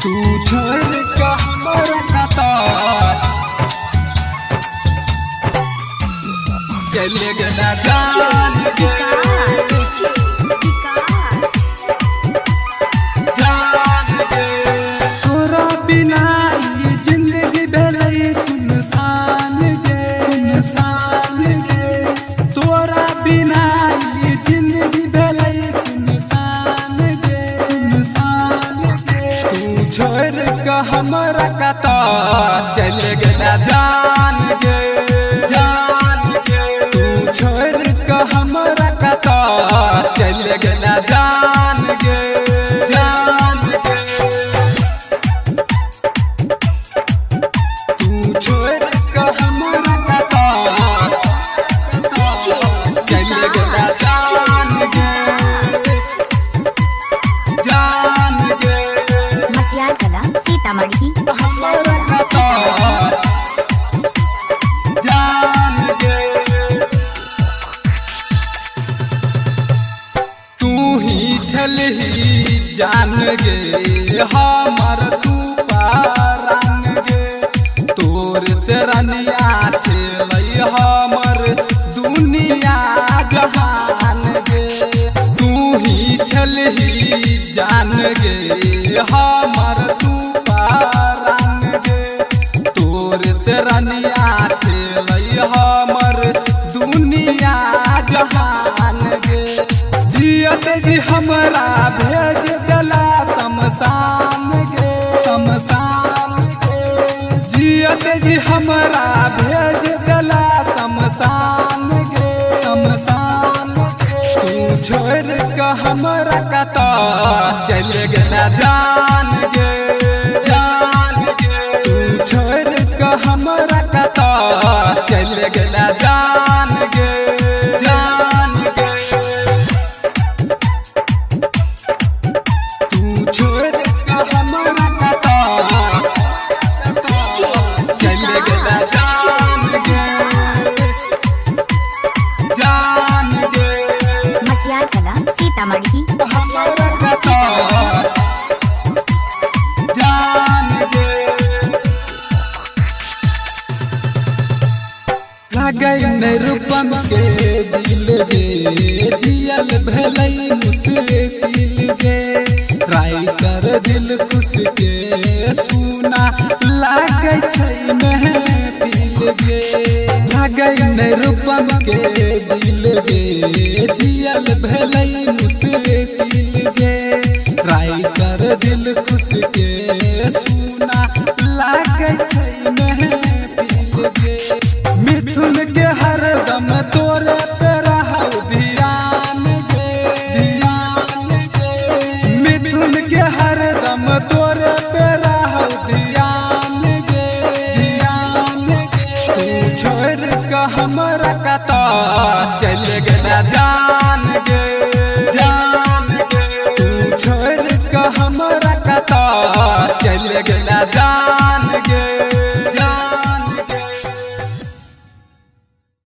तू छोड़ के हमर कतार चले गना जान गे जान गे तोरा बिना ये जिंदगी भले सुनसान गे तोरा बिना ये जिंदगी भले सुनसान गे तू छोड़ के हमरा कतार चले गना जान गे तू छोड़ के हमरा कतार चले गना जान गे तू छोड़ के हमरा कतार चले गना जान गे मटियार कला सीतामढ़ी हमरा कतार जान गे तू ही छलही जान गे हमर तू पारान गे तोर से रनिया छलै हमर दुनिया जहान गे तू ही छलही जान गे हमर तू पारान गे तोर से रनिया छलै हमर दुनिया जहान गे जियत जी हमरा भेज देला शमशान गे जियत जी हमरा भेज देला शमशान गे तू छोड़ के हमरा कतार चले गना जान गे तू छोड़ के हमरा कतार चले गना जान गे तू छोड़ के हमरा कतार चले गना जान गे मटियार कला सीतामढ़ी हमरा कतार जान गे लगै नै रूपम के दिल गे जियल भलै मुश्किल गे राइटर दिल खुश के सुना लागै छै महफिल गे लगै नै रूपम के दिल गे जियल भलै मुश्किल गे राइटर दिल खुश के सुना लागै छै महफिल गे मिथुन के हरदम तोरे पे रहौ ध्यान गे मिथुन के हरदम तोरे पे रहौ ध्यान गे तू छोड़ के हमरा कतार चले गना जान गे तू छोड़ के हमरा कतार चले गना जान